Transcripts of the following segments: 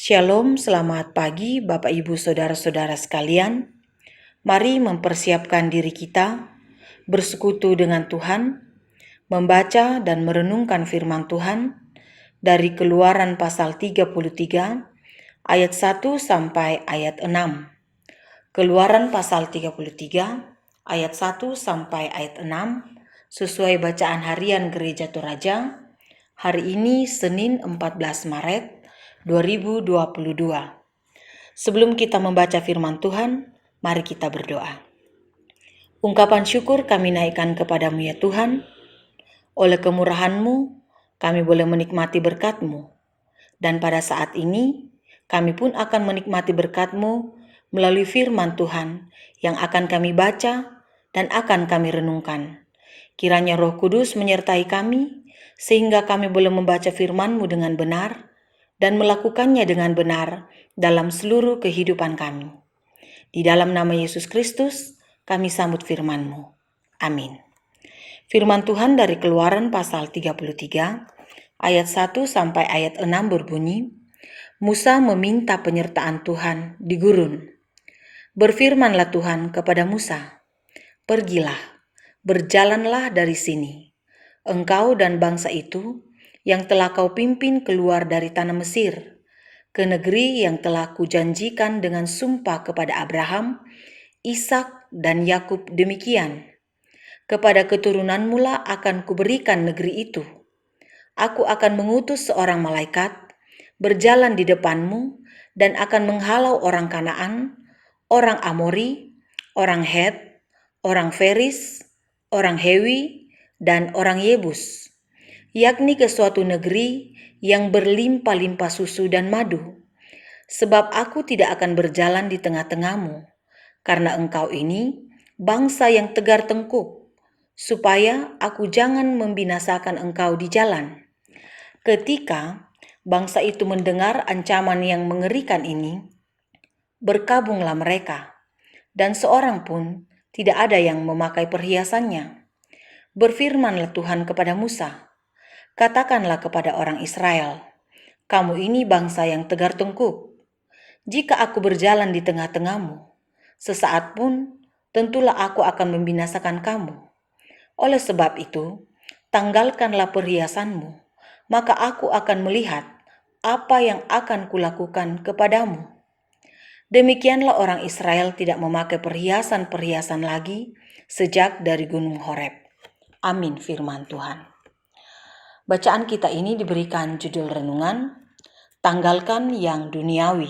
Shalom, selamat pagi Bapak Ibu Saudara-saudara sekalian. Mari mempersiapkan diri kita bersekutu dengan Tuhan, membaca dan merenungkan firman Tuhan dari Keluaran pasal 33 ayat 1 sampai ayat 6. Keluaran pasal 33 ayat 1 sampai ayat 6 sesuai bacaan harian Gereja Toraja hari ini Senin 14 Maret 2022. Sebelum kita membaca firman Tuhan, mari kita berdoa. Ungkapan syukur kami naikkan kepadamu ya Tuhan. Oleh kemurahan-Mu, kami boleh menikmati berkat-Mu. Dan pada saat ini, kami pun akan menikmati berkat-Mu melalui firman Tuhan yang akan kami baca dan akan kami renungkan. Kiranya Roh Kudus menyertai kami, sehingga kami boleh membaca firman-Mu dengan benar dan melakukannya dengan benar dalam seluruh kehidupan kami. Di dalam nama Yesus Kristus, kami sambut firman-Mu. Amin. Firman Tuhan dari Keluaran pasal 33, ayat 1 sampai ayat 6 berbunyi, Musa meminta penyertaan Tuhan di gurun. Berfirmanlah Tuhan kepada Musa, "Pergilah, berjalanlah dari sini, engkau dan bangsa itu yang telah kau pimpin keluar dari tanah Mesir, ke negeri yang telah kujanjikan dengan sumpah kepada Abraham, Ishak dan Yakub demikian. Kepada keturunanmu lah akan kuberikan negeri itu. Aku akan mengutus seorang malaikat berjalan di depanmu dan akan menghalau orang Kanaan, orang Amori, orang Het, orang Feris, orang Hewi, dan orang Yebus, yakni ke suatu negeri yang berlimpah-limpah susu dan madu. Sebab aku tidak akan berjalan di tengah-tengahmu, karena engkau ini bangsa yang tegar tengkuk, supaya aku jangan membinasakan engkau di jalan." Ketika bangsa itu mendengar ancaman yang mengerikan ini, berkabunglah mereka, dan seorang pun tidak ada yang memakai perhiasannya. Berfirmanlah Tuhan kepada Musa, "Katakanlah kepada orang Israel, kamu ini bangsa yang tegar tengkuk. Jika aku berjalan di tengah-tengahmu, sesaat pun tentulah aku akan membinasakan kamu. Oleh sebab itu, tanggalkanlah perhiasanmu, maka aku akan melihat apa yang akan kulakukan kepadamu." Demikianlah orang Israel tidak memakai perhiasan-perhiasan lagi sejak dari Gunung Horeb. Amin firman Tuhan. Bacaan kita ini diberikan judul renungan, Tanggalkan yang Duniawi.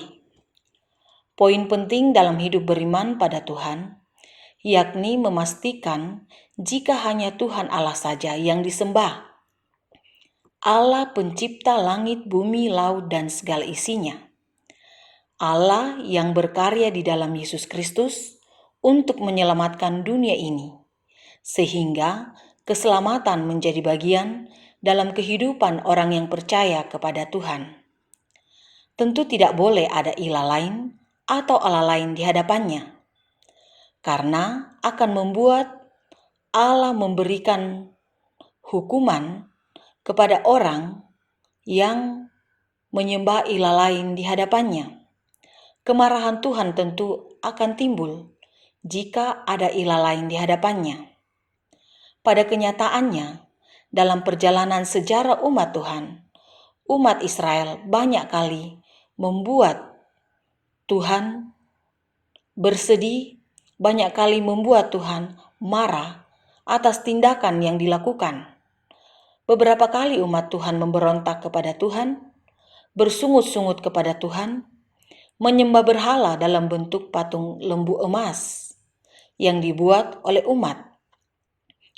Poin penting dalam hidup beriman pada Tuhan, yakni memastikan jika hanya Tuhan Allah saja yang disembah. Allah pencipta langit, bumi, laut, dan segala isinya. Allah yang berkarya di dalam Yesus Kristus untuk menyelamatkan dunia ini, sehingga keselamatan menjadi bagian dalam kehidupan orang yang percaya kepada Tuhan. Tentu tidak boleh ada ilah lain atau Allah lain di hadapannya, karena akan membuat Allah memberikan hukuman kepada orang yang menyembah ilah lain di hadapannya. Kemarahan Tuhan tentu akan timbul jika ada ilah lain di hadapannya. Pada kenyataannya, dalam perjalanan sejarah umat Tuhan, umat Israel banyak kali membuat Tuhan bersedih, banyak kali membuat Tuhan marah atas tindakan yang dilakukan. Beberapa kali umat Tuhan memberontak kepada Tuhan, bersungut-sungut kepada Tuhan, menyembah berhala dalam bentuk patung lembu emas yang dibuat oleh umat,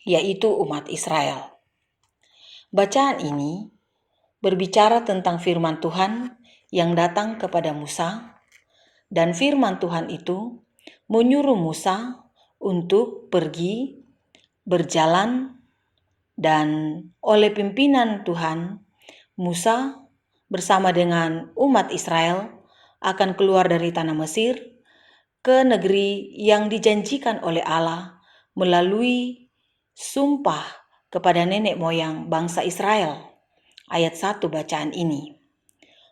yaitu umat Israel. Bacaan ini berbicara tentang firman Tuhan yang datang kepada Musa, dan firman Tuhan itu menyuruh Musa untuk pergi, berjalan, dan oleh pimpinan Tuhan, Musa bersama dengan umat Israel akan keluar dari tanah Mesir ke negeri yang dijanjikan oleh Allah melalui sumpah kepada nenek moyang bangsa Israel. Ayat 1 bacaan ini.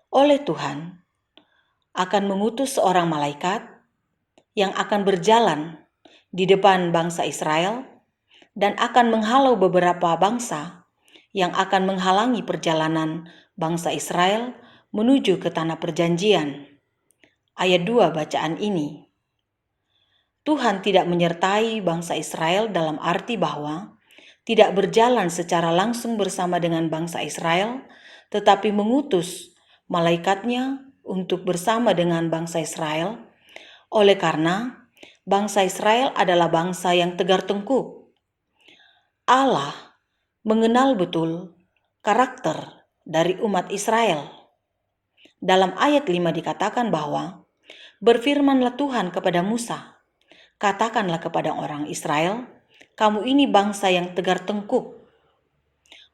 Oleh Tuhan, akan mengutus seorang malaikat yang akan berjalan di depan bangsa Israel dan akan menghalau beberapa bangsa yang akan menghalangi perjalanan bangsa Israel menuju ke tanah perjanjian. Ayat 2 bacaan ini. Tuhan tidak menyertai bangsa Israel dalam arti bahwa tidak berjalan secara langsung bersama dengan bangsa Israel, tetapi mengutus malaikatnya untuk bersama dengan bangsa Israel, oleh karena bangsa Israel adalah bangsa yang tegar tengkuk. Allah mengenal betul karakter dari umat Israel. Dalam ayat 5 dikatakan bahwa, "Berfirmanlah Tuhan kepada Musa, katakanlah kepada orang Israel, kamu ini bangsa yang tegar tengkuk.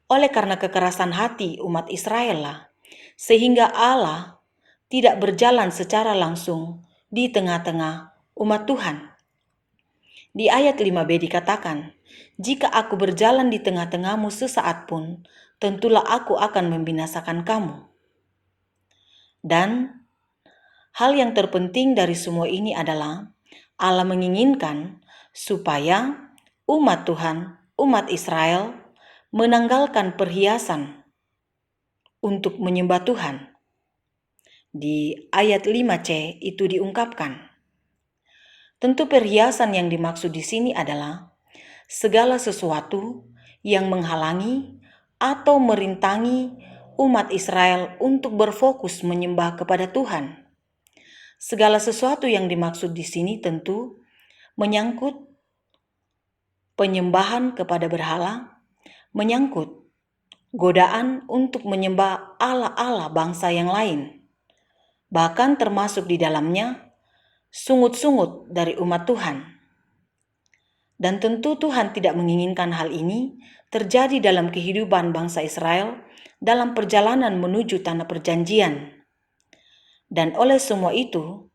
Oleh karena kekerasan hati umat Israel lah, sehingga Allah tidak berjalan secara langsung di tengah-tengah umat Tuhan." Di ayat 5b dikatakan, "Jika aku berjalan di tengah-tengahmu sesaat pun, tentulah aku akan membinasakan kamu." Dan hal yang terpenting dari semua ini adalah Allah menginginkan supaya umat Tuhan, umat Israel, menanggalkan perhiasan untuk menyembah Tuhan. Di ayat 5c itu diungkapkan. Tentu perhiasan yang dimaksud di sini adalah segala sesuatu yang menghalangi atau merintangi umat Israel untuk berfokus menyembah kepada Tuhan. Segala sesuatu yang dimaksud di sini tentu menyangkut penyembahan kepada berhala, menyangkut godaan untuk menyembah Allah-Allah bangsa yang lain, bahkan termasuk di dalamnya sungut-sungut dari umat Tuhan. Dan tentu Tuhan tidak menginginkan hal ini terjadi dalam kehidupan bangsa Israel dalam perjalanan menuju tanah perjanjian. Dan oleh semua itu,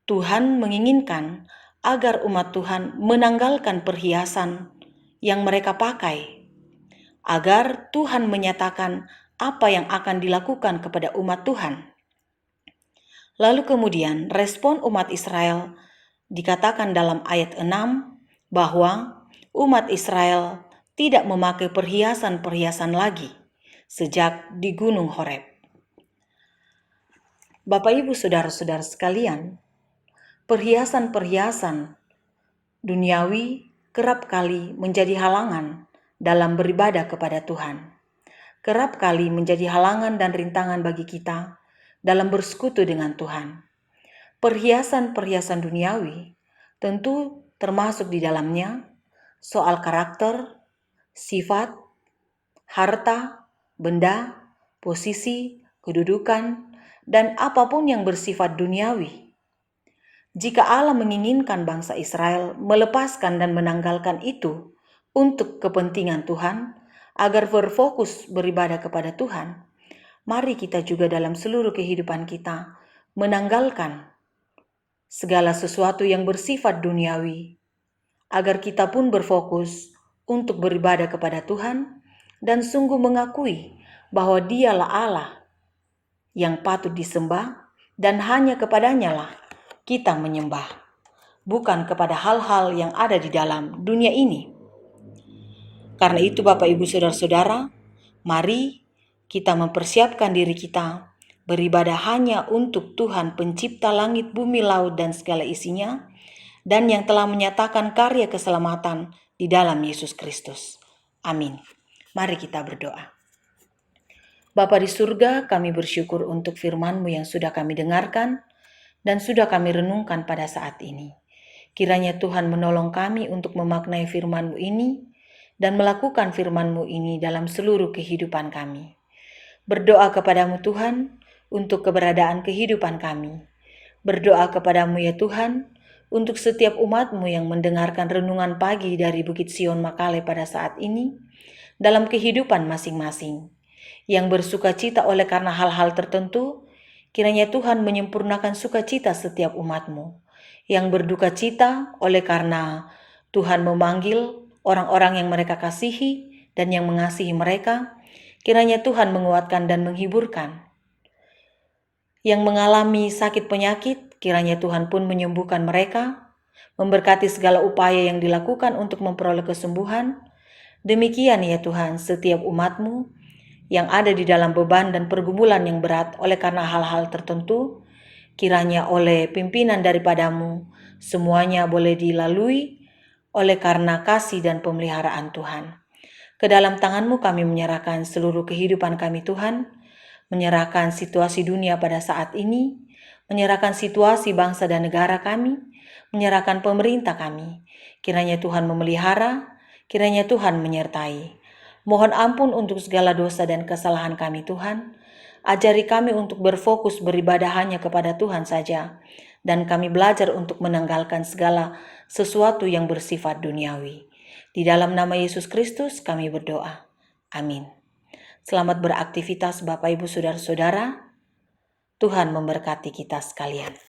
Tuhan menginginkan agar umat Tuhan menanggalkan perhiasan yang mereka pakai, agar Tuhan menyatakan apa yang akan dilakukan kepada umat Tuhan. Lalu kemudian respon umat Israel dikatakan dalam ayat 6 bahwa umat Israel tidak memakai perhiasan-perhiasan lagi sejak di Gunung Horeb. Bapak Ibu Saudara-saudara sekalian, perhiasan-perhiasan duniawi kerap kali menjadi halangan dalam beribadah kepada Tuhan. Kerap kali menjadi halangan dan rintangan bagi kita dalam bersekutu dengan Tuhan. Perhiasan-perhiasan duniawi tentu termasuk di dalamnya soal karakter, sifat, harta, benda, posisi, kedudukan, dan apapun yang bersifat duniawi. Jika Allah menginginkan bangsa Israel melepaskan dan menanggalkan itu untuk kepentingan Tuhan, agar berfokus beribadah kepada Tuhan, mari kita juga dalam seluruh kehidupan kita menanggalkan segala sesuatu yang bersifat duniawi, agar kita pun berfokus untuk beribadah kepada Tuhan dan sungguh mengakui bahwa Dialah Allah yang patut disembah dan hanya kepadanya lah kita menyembah, bukan kepada hal-hal yang ada di dalam dunia ini. Karena itu Bapak Ibu Saudara-saudara, mari kita mempersiapkan diri kita beribadah hanya untuk Tuhan pencipta langit, bumi, laut, dan segala isinya, dan yang telah menyatakan karya keselamatan di dalam Yesus Kristus. Amin. Mari kita berdoa. Bapa di surga, kami bersyukur untuk firman-Mu yang sudah kami dengarkan dan sudah kami renungkan pada saat ini. Kiranya Tuhan menolong kami untuk memaknai firman-Mu ini dan melakukan firman-Mu ini dalam seluruh kehidupan kami. Berdoa kepadamu Tuhan untuk keberadaan kehidupan kami. Berdoa kepadamu ya Tuhan untuk setiap umat-Mu yang mendengarkan renungan pagi dari Bukit Sion Makale pada saat ini dalam kehidupan masing-masing. Yang bersuka cita oleh karena hal-hal tertentu, kiranya Tuhan menyempurnakan sukacita setiap umat-Mu. Yang berduka cita oleh karena Tuhan memanggil orang-orang yang mereka kasihi dan yang mengasihi mereka, kiranya Tuhan menguatkan dan menghiburkan. yang mengalami sakit penyakit, kiranya Tuhan pun menyembuhkan mereka, memberkati segala upaya yang dilakukan untuk memperoleh kesembuhan. Demikian ya Tuhan, setiap umat-Mu yang ada di dalam beban dan pergumulan yang berat oleh karena hal-hal tertentu, kiranya oleh pimpinan daripadamu, semuanya boleh dilalui oleh karena kasih dan pemeliharaan Tuhan. Ke dalam tangan-Mu kami menyerahkan seluruh kehidupan kami Tuhan, menyerahkan situasi dunia pada saat ini, menyerahkan situasi bangsa dan negara kami, menyerahkan pemerintah kami. Kiranya Tuhan memelihara, kiranya Tuhan menyertai. Mohon ampun untuk segala dosa dan kesalahan kami Tuhan. Ajari kami untuk berfokus beribadah hanya kepada Tuhan saja. Dan kami belajar untuk menanggalkan segala sesuatu yang bersifat duniawi. Di dalam nama Yesus Kristus kami berdoa. Amin. Selamat beraktivitas Bapak Ibu Saudara-saudara. Tuhan memberkati kita sekalian.